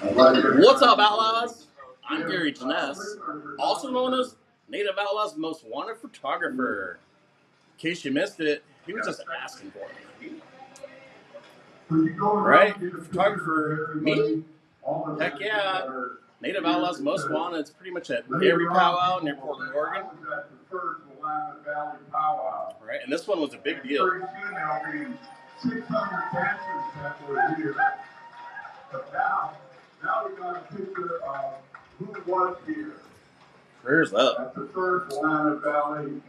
What's up, Outlaws? I'm Gary Janess, also known as Native Outlaws' most wanted photographer. In case you missed it, he was just asking for me. Right? Photographer, me? Heck yeah. Native Outlaws most wanted. It's pretty much at every powwow near Portland, Oregon. Right, and this one was a big deal. 600 dancers that were here. But now we got a picture of who was here. Prayers up. That's the first Willamette Valley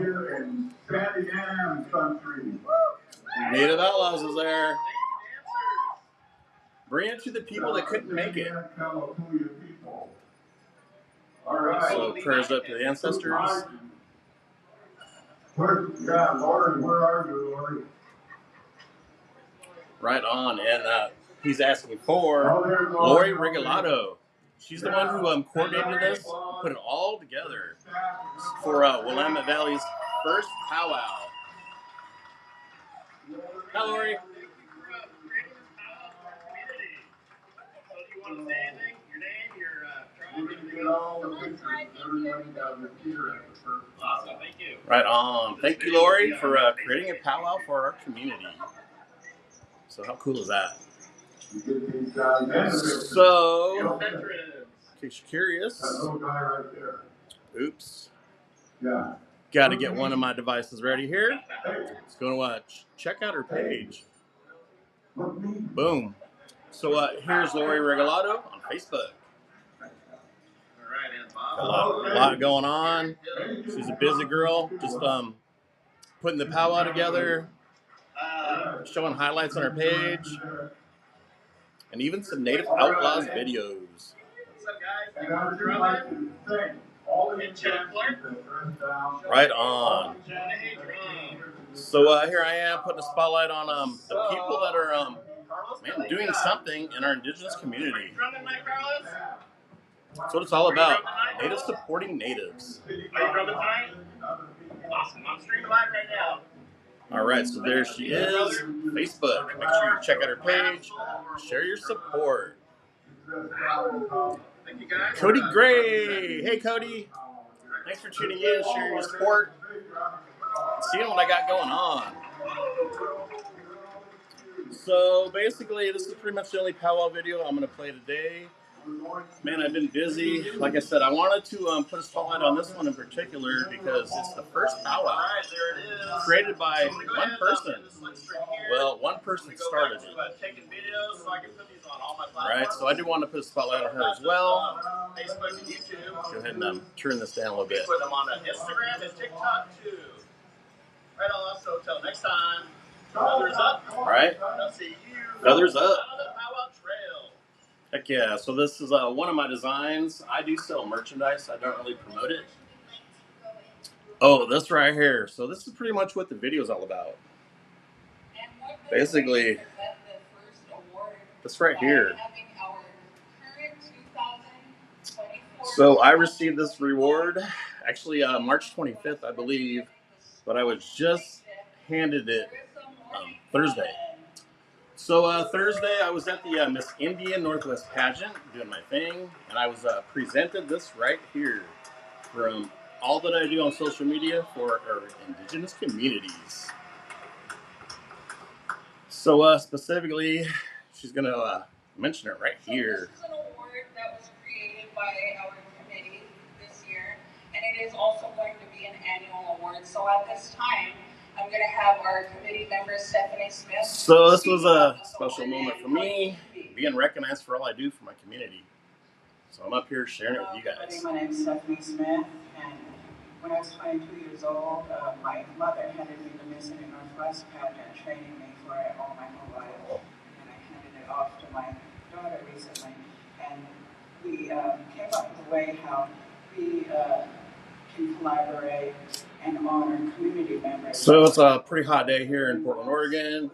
here in Sandy Ann country. Native Outlaws is there. Bring it to the people that couldn't make it. All right. So prayers up to the ancestors. Lori, where are you, Lori? Right on, and he's asking for Lori Regalado. She's the one who coordinated this, put it all together for Willamette Valley's first powwow. Hi, Lori. Awesome, thank you. Right on. Thank you, Lori, for creating a powwow for our community. So how cool is that? So, in case you're curious, oops, got to get one of my devices ready here. Let's go to check out her page. Boom. So here's Lori Regalado on Facebook. A lot going on. She's a busy girl, just putting the powwow together, showing highlights on her page, and even some Native Outlaws videos. Right on. So here I am putting a spotlight on the people that are doing something in our indigenous community. That's what it's all about. Natives supporting natives. Are you drumming tonight? Awesome. I'm streaming live right now. All right, so there she is. Facebook. Make sure you check out her page. Share your support. Thank you, guys. Cody Gray. Hey, Cody. Thanks for tuning in. Share your support. Seeing what I got going on. So basically, this is pretty much the only powwow video I'm going to play today. Man, I've been busy. Like I said, I wanted to put a spotlight on this one in particular because it's the first powwow created by one person. Well, one person started it. Right, so I do want to put a spotlight on her as well. Go ahead and turn this down a little bit. Put them on Instagram and TikTok too. Right on, so until next time, feathers up. All right, I'll see you. Feathers up. Heck yeah, so this is one of my designs. I do sell merchandise. I don't really promote it. Oh, this right here. So this is pretty much what the video is all about. Basically, this right here. So I received this reward, actually March 25th, I believe, but I was just handed it Thursday. So Thursday, I was at the Miss Indian Northwest pageant doing my thing, and I was presented this right here from all that I do on social media for our indigenous communities. So specifically, she's going to mention it right here. This is an award that was created by our committee this year, and it is also going to be an annual award. So at this time, I'm going to have our committee member, Stephanie Smith. So this was a special moment for me, being recognized for all I do for my community. So I'm up here sharing it with you guys. My name is Stephanie Smith, and when I was 22 years old, my mother handed me the Miss Indian Northwest pageant, training me for it all my whole life. And I handed it off to my daughter recently. And we came up with a way how we can collaborate and honor community members. So it's a pretty hot day here in Portland, Oregon.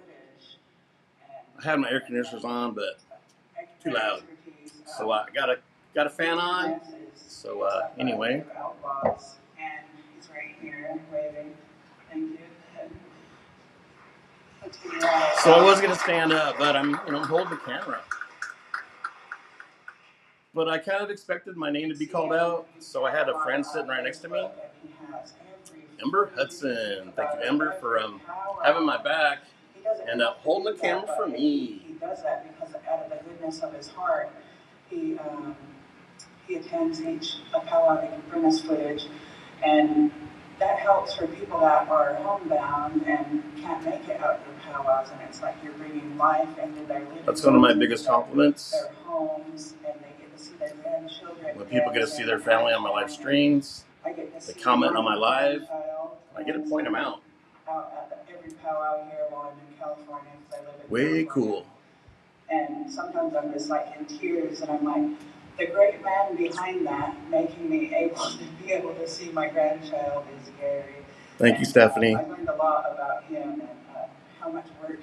I have my air conditioners on, but too loud. So I got a fan on. So anyway. And he's right here waving. Thank you. So I was gonna stand up, but I'm holding the camera. but I kind of expected my name to be called out, so I had a friend sitting right next to me, Ember Hudson. Thank you, Ember, for having my back and holding the camera for me. He does that because out of the goodness of his heart, he attends each powwow. They can bring us footage, and that helps for people that are homebound and can't make it out to the powwows. And it's like you're bringing life into their living. That's one of my biggest compliments. Their homes, and they get to see their grandchildren. When people get to see their family on my live streams, they comment on my live, I get to point them out. Out at every powwow here while I'm in California, because I live in Way California. cool. And sometimes I'm just like in tears, and I'm like, the great man behind that, making me able to see my grandchild is Gary. Thank you, Stephanie. I learned a lot about him and how much work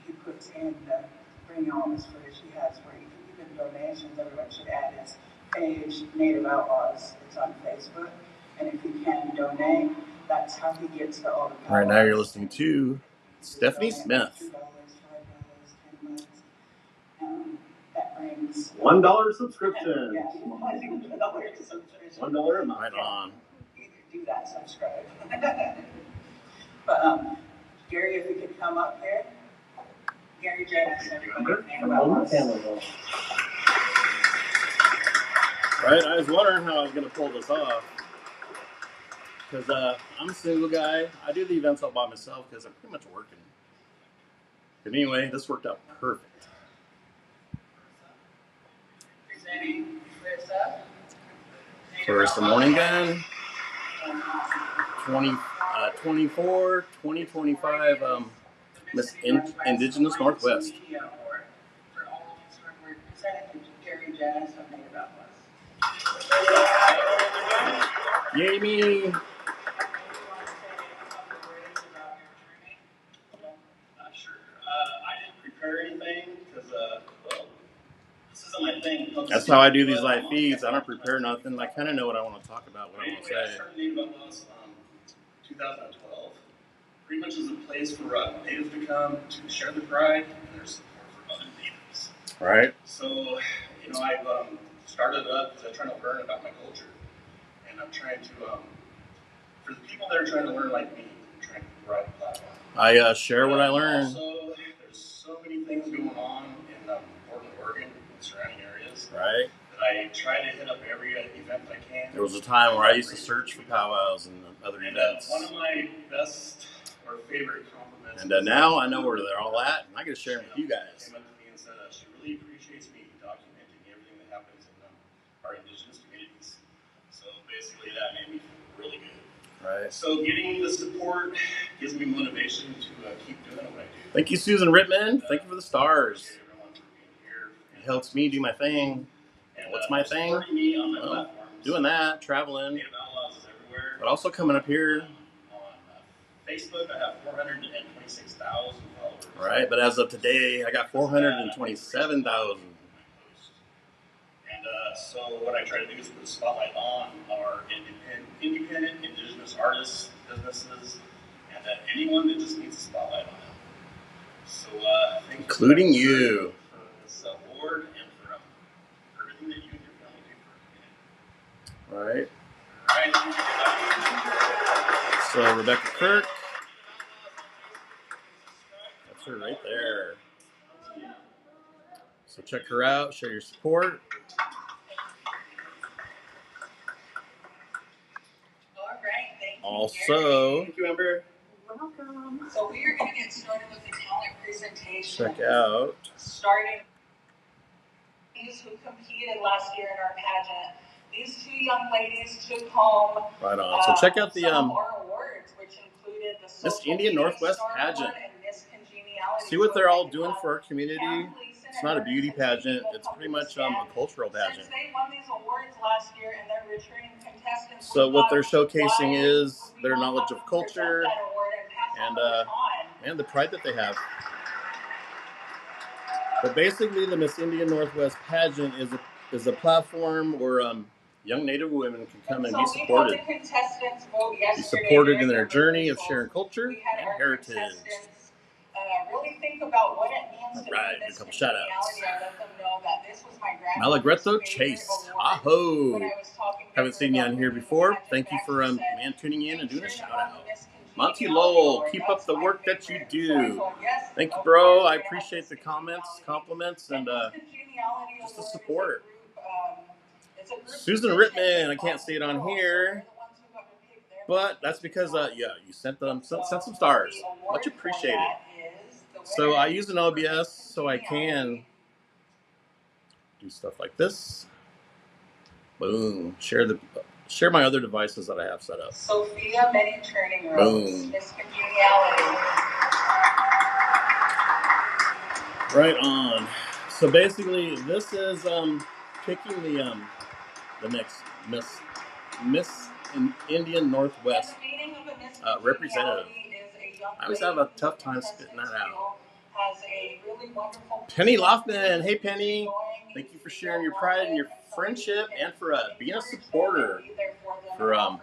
he puts in to bring all this footage he has for you. Even donations, everyone should add his page, Native Outlaws. It's on Facebook. And if you can donate, that's how he gets to all the powwows. Right now you're listening to Stephanie Smith. $2, $5, $10. That brings $1 subscription. Yeah, $1 subscription. $1 a month. Right on. Either do that, subscribe. But Gary, if we could come up here. Gary Jennings, everybody. Right, I was wondering how I was going to pull this off. Because I'm a single guy. I do the events all by myself because I'm pretty much working. But anyway, this worked out perfect. First morning gun. 2025 Miss Indigenous Northwest. Yay me! That's how I do these live feeds. I don't prepare nothing. I kind of know what I want to talk about, what I want to say. I started Native Outlaws 2012. Pretty much as a place for natives to come to share their pride and their support for other natives. Right. So, I've started up because I'm trying to learn about my culture. And I'm trying to, for the people that are trying to learn like me, I'm trying to provide a platform. I share what I learn. Also, there's so many things going on in Portland, Oregon, and surrounding areas. Right. I try to hit up every event I can. There was a time where I used to search for powwows and other events. One of my best or favorite compliments. And now I know where they're all at, and I get to share them with you guys. Came up to me and said she really appreciates me documenting everything that happens in our indigenous communities. So basically, that made me feel really good. Right. So getting the support gives me motivation to keep doing what I do. Thank you, Susan Rittman. Thank you for the stars. It helps me do my thing. And what's my thing? Me on my well, doing that, traveling. Native Outlaws is everywhere. But also coming up here. On Facebook, I have 426,000 followers. Right, but as of today, I got 427,000. And so what I try to do is put a spotlight on our independent indigenous artists, businesses, and anyone that just needs a spotlight on them. So thank you, including you, for this award and for everything that you and your family do for our community. Right. All right. So Rebecca Kirk, that's her right there. So check her out, show your support. All right, thank you. Also, Thank you, Amber. Welcome. So we are going to get started with the talent presentation. check out. Starting these who competed last year in our pageant. These two young ladies took home. Right on. So check out the some of our awards, which included the Miss Indian Northwest pageant. See what they're all doing for our community. It's not a beauty pageant. It's pretty much a cultural pageant. They won these awards last year, and they're returning contestants. So what they're showcasing is their knowledge of culture and the pride that they have. But basically, the Miss Indian Northwest pageant is a platform where young Native women can come and be supported. Be supported in their journey of sharing culture and heritage. Really think about what it means to right, be this a couple shout outs. I let them know that this was my Malagreto Chase. Tahoe. Haven't seen you on here before. Thank you for tuning in and doing a shout out. Monty Lowell, keep up the work that you do. Thank you, bro. I appreciate the comments, compliments, and just the support. Susan Rittman, I can't see it on here, but that's because you sent some stars. Much appreciated. So I use an OBS so I can do stuff like this. Boom. Share my other devices that I have set up. Sophia, many turning roads. Boom. Miss Congeniality. Right on. So basically, this is picking the next Miss Indian Northwest representative. I always have a tough time spitting that out. Penny Loftman, hey Penny, thank you for sharing your pride and your friendship, and for being a supporter, for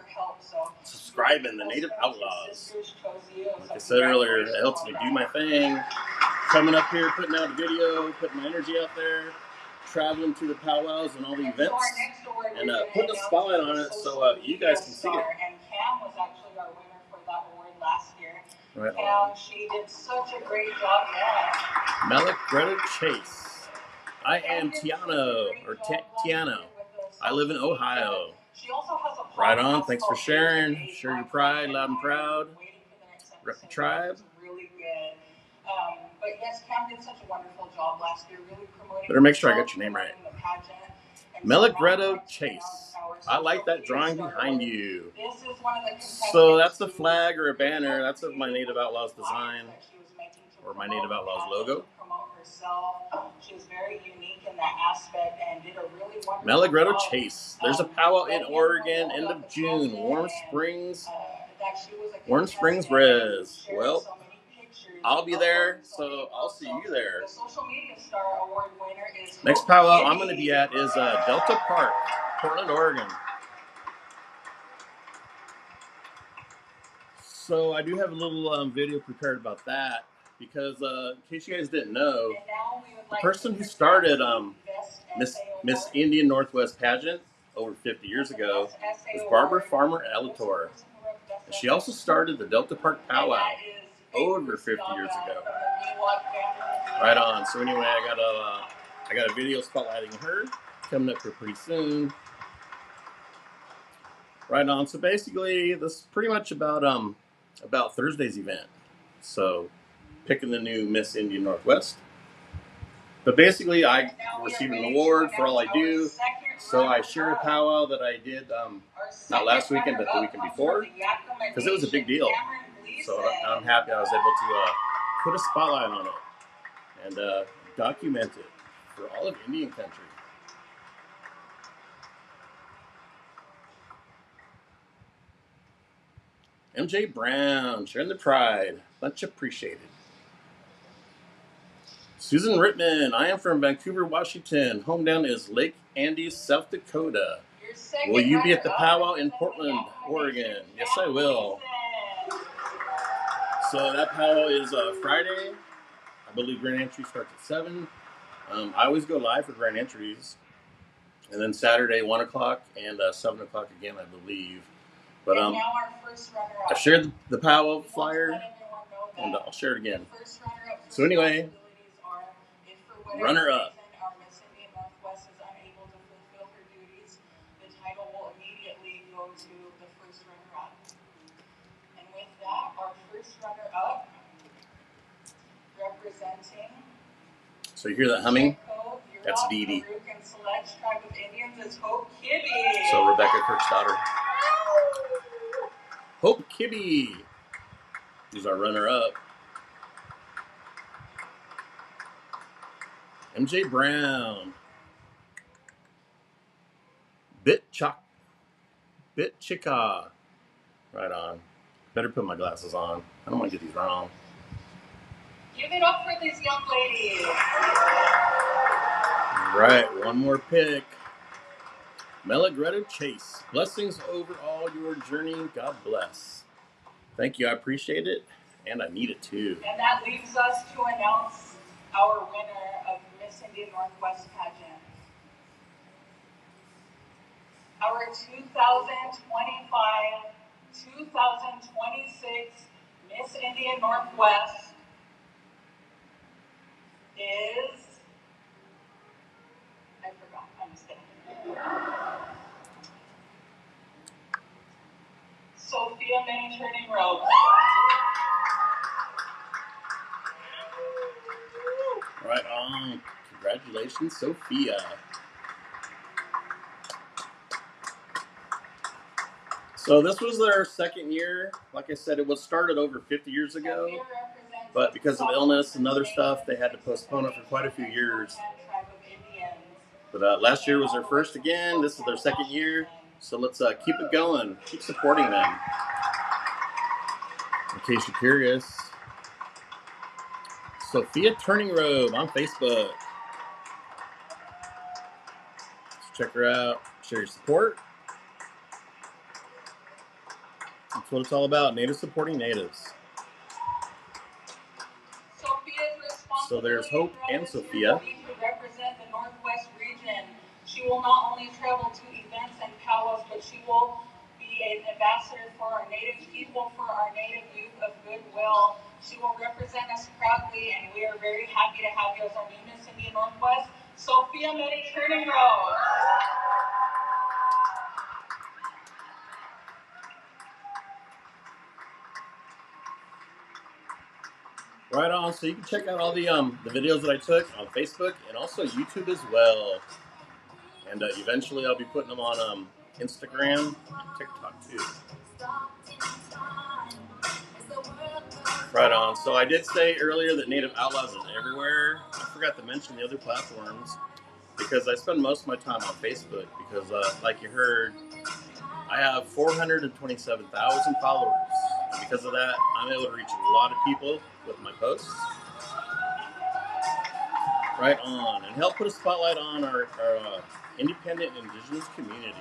subscribing the Native Outlaws. Like I said earlier, it helps me do my thing. Coming up here, putting out a video, putting my energy out there, traveling to the powwows and all the events, and putting a spotlight on it so you guys can see it. And Cam was actually our winner for that award last year. Right on. She did such a great job there. Malik Greta Chase. I am Tiano, or Tiano. I live in Ohio. Right on. Thanks for sharing. Share your pride, loud and proud. Rep the tribe. Really good. But yes, Cam did such a wonderful job last year, really promoting. Better make sure I got your name right. Meligretto Chase. I like that drawing behind you. So that's a flag or a banner. That's of my Native Outlaws design, or my Native Outlaws logo. She was very unique in that aspect and did a really wonderful Meligretto job. Chase. There's a powwow in Oregon, end of June. Warm Springs, Res. Well, I'll be there, so I'll see you there. The Social Media Star Award winner is next powwow I'm going to be at is Delta Park, Portland, Oregon. So I do have a little video prepared about that, because in case you guys didn't know, the person who started Miss Indian Northwest pageant over 50 years ago was Barbara Farmer Alator. And she also started the Delta Park powwow over 50 years ago. Right on. So anyway, I got a video spotlighting her coming up here pretty soon. Right on. So basically, this is pretty much about Thursday's event. So picking the new Miss Indian Northwest. But basically, I received an award for all I do. So I shared a powwow that I did not last weekend, but the weekend before, because it was a big deal. So I'm happy I was able to put a spotlight on it and document it for all of Indian country. MJ Brown, sharing the pride. Much appreciated. Susan Rittman, I am from Vancouver, Washington. Hometown is Lake Andes, South Dakota. Will you be at the powwow in Portland, Oregon? Yes, I will. So that powwow is Friday. I believe grand entry starts at 7. I always go live for grand entries. And then Saturday, 1 o'clock, and 7 o'clock again, I believe. But I shared the powwow flyer, and I'll share it again. So anyway, runner-up. So you hear that humming? That's Dee Dee. So Rebecca Kirk's daughter. Hope Kibbe is our runner-up. MJ Brown. Bit Chicka. Right on. Better put my glasses on. I don't want to get these wrong. Give it up for these young ladies. Right, one more pick. Meligretto Chase. Blessings over all your journey. God bless. Thank you. I appreciate it. And I need it too. And that leaves us to announce our winner of Miss Indian Northwest pageant. Our 2025-2026 Miss Indian Northwest is, I forgot, I'm just kidding. Sophia Minnie Turning Rose. Right on. Congratulations, Sophia. So this was their second year. Like I said, it was started over 50 years ago, but because of illness and other stuff, they had to postpone it for quite a few years. But last year was their first again. This is their second year. So let's keep it going. Keep supporting them. In case you're curious, Sophia Turning Robe on Facebook. Let's check her out. Share your support. That's what it's all about. Natives supporting natives. So there's Hope and Sophia. To represent the Northwest region. She will not only travel to events and powwows, but she will be an ambassador for our Native people, for our Native youth of goodwill. She will represent us proudly, and we are very happy to have you as our new Miss Indian Northwest, Sophia Minnie Turning Rose. Right on. So you can check out all the videos that I took on Facebook and also YouTube as well. And eventually I'll be putting them on Instagram and TikTok too. Right on. So I did say earlier that Native Outlaws is everywhere. I forgot to mention the other platforms because I spend most of my time on Facebook because, like you heard, I have 427,000 followers. And because of that, I'm able to reach a lot of people with my posts. Right on. And help put a spotlight on our independent Indigenous community.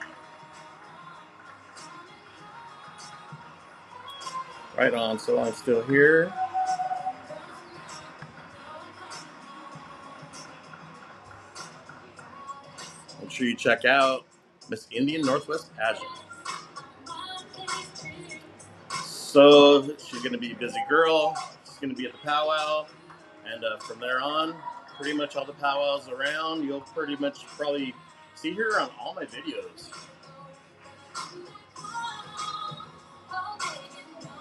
Right on. So I'm still here. Make sure you check out Miss Indian Northwest Pageant. So she's going to be a busy girl. She's going to be at the powwow. And from there on, pretty much all the powwows around, you'll pretty much probably see her on all my videos.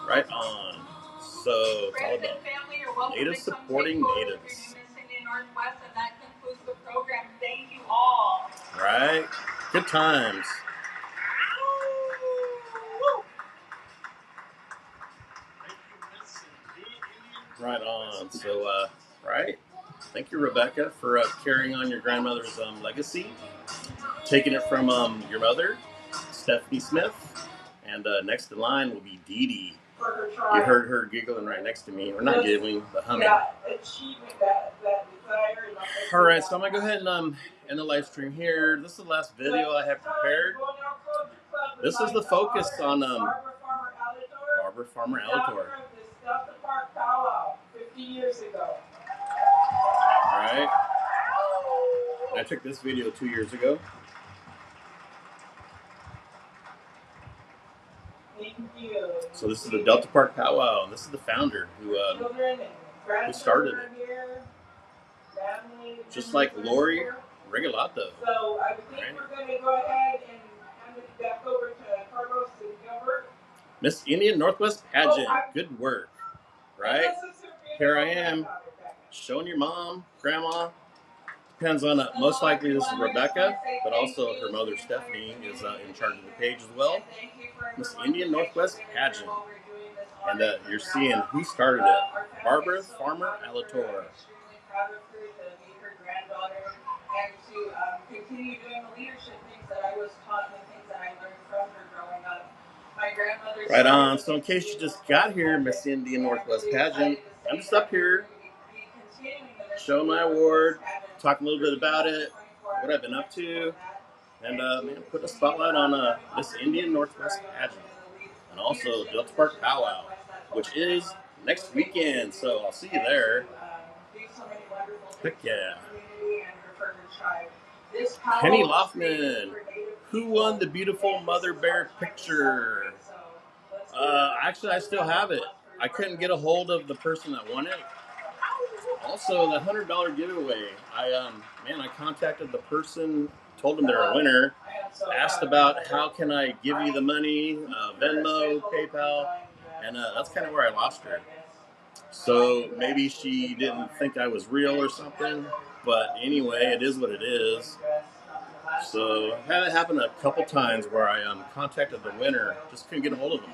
Right on. So it's all about Native supporting natives. Miss Indian Northwest, and that concludes the program. Thank you all. Right. Good times. Right on. So, right. Thank you, Rebecca, for carrying on your grandmother's legacy, taking it from your mother, Stephanie Smith, and next in line will be Dee Dee. You heard her giggling right next to me, or not giggling, but humming. All right, so I'm gonna go ahead and end the live stream here. This is the last video I have prepared. This is the focus on Barbara Farmer Alator. 50 years ago. All right. I took this video 2 years ago. Thank you. So this is the Delta Park Powwow, and this is the founder who started it. Just like Lori Regalato. So I think we're going to go ahead and hand it back over to Carlos and Gilbert. Miss Indian Northwest Pageant. Good work. Right? Here I am, showing your mom, grandma. Depends on, most likely this is Rebecca, but also her mother Stephanie is in charge of the page as well. Miss Indian Northwest Pageant. And you're seeing who started it. Barbara Farmer Alator. And to continue doing the leadership things that I was taught and the things that I learned from her growing up. My grandmother. Right on. So in case you just got here, Miss Indian Northwest Pageant, I'm just up here showing my award, talking a little bit about it, what I've been up to, and put a spotlight on Miss Indian Northwest Pageant, and also Delta Park Powwow, which is next weekend. So I'll see you there. Heck yeah. Penny Loffman, Who won the beautiful mother bear picture? Actually, I still have it. I couldn't get a hold of the person that won it. Also, the $100 giveaway. I contacted the person, told them they're a winner, asked about how can I give you the money, Venmo, PayPal, and that's kind of where I lost her. So maybe she didn't think I was real or something. But anyway, it is what it is. So I've had it happen a couple times where I contacted the winner, just couldn't get a hold of them.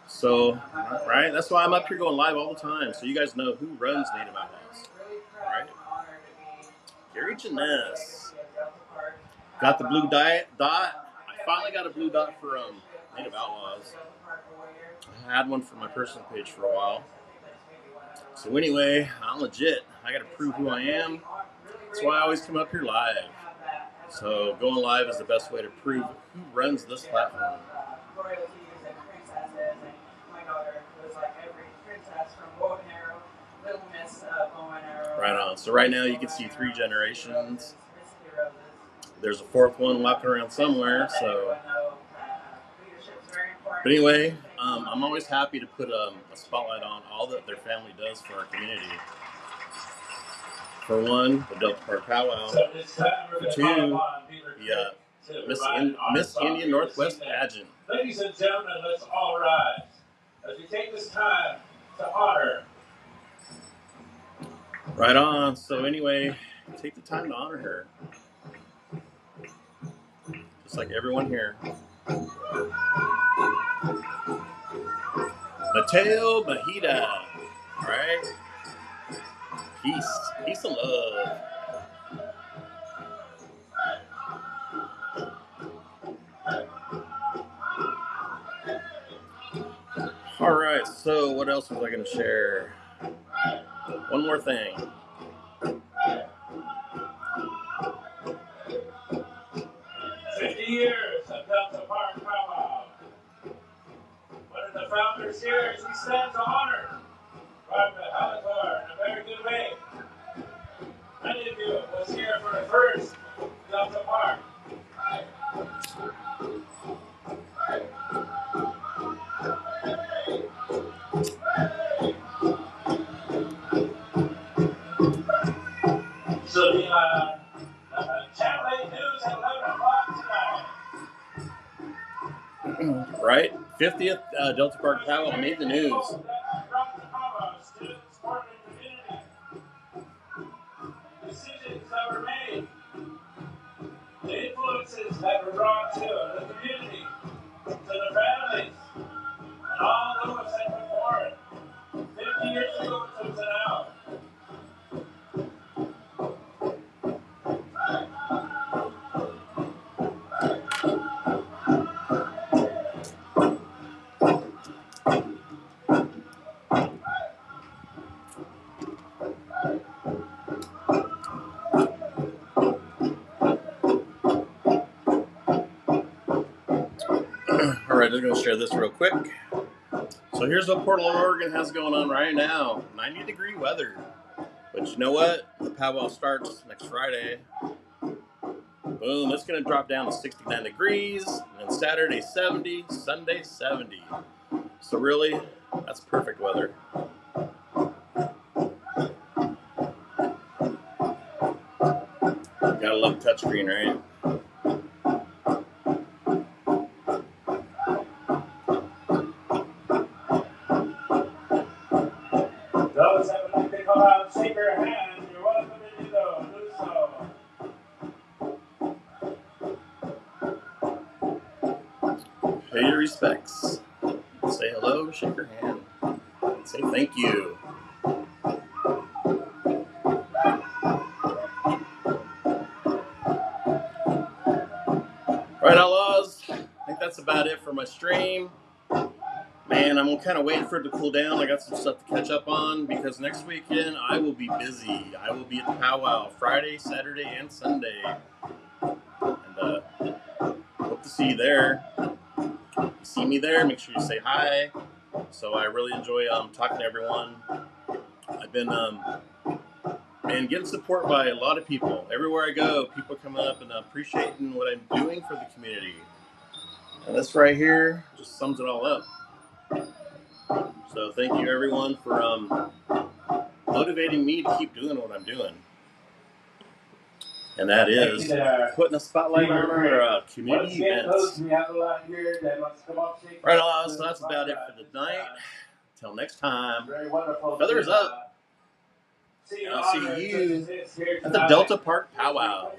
So, right, that's why I'm up here going live all the time, so you guys know who runs Native Outlaws. Right? Gary Janess. Got the blue dot. I finally got a blue dot for Native Outlaws. I had one for my personal page for a while. So anyway, I'm legit. I got to prove who I am. That's why I always come up here live. So going live is the best way to prove who runs this platform. Right on. So right now you can see 3 generations. There's a 4th one walking around somewhere. So, but anyway, I'm always happy to put a spotlight on all that their family does for our community. For one, the Delta Park Powwow. For 2, the Miss Indian Northwest pageant. Ladies and gentlemen, let's all rise as we take this time to honor. Right on. So anyway, take the time to honor her. Just like everyone here. Mateo Mahida. Right? Peace. Peace and love. All right, so what else was I going to share? One more thing. Years of Delta Park Powwow. One of the founders here, we stand to honor Robert Halator in a very good way. Many of you was here for the first Delta Park. So the Channel 8 News at 11 o'clock tonight. Right? 50th Delta Park Powwow made the news. Decisions that were made, the influences that were brought to the community, to the families, and all those that were born 50 years ago to now. All right, I'm going to share this real quick. So here's what Portland, Oregon has going on right now. 90-degree weather. But you know what? The powwow starts next Friday. Boom, it's going to drop down to 69 degrees. And then Saturday, 70. Sunday, 70. So really, that's perfect weather. Gotta love touchscreen, right? Those that would like to come out and shake your hand, you're welcome to do so. Pay your respects. Say hello, shake your hand. Say thank you. All right, Outlaws. I think that's about it for my stream. Man, I'm kind of waiting for it to cool down. I got some stuff to catch up on because next weekend I will be busy. I will be at the powwow Friday, Saturday, and Sunday. And hope to see you there. If you see me there, make sure you say hi. So I really enjoy talking to everyone. I've been and getting support by a lot of people. Everywhere I go, people come up and appreciating what I'm doing for the community. And this right here just sums it all up. So thank you everyone for motivating me to keep doing what I'm doing. And that is putting a spotlight on our community events. Right on, so that's about it for the night. Until next time, feathers up. And I'll see you at the Delta Park Powwow.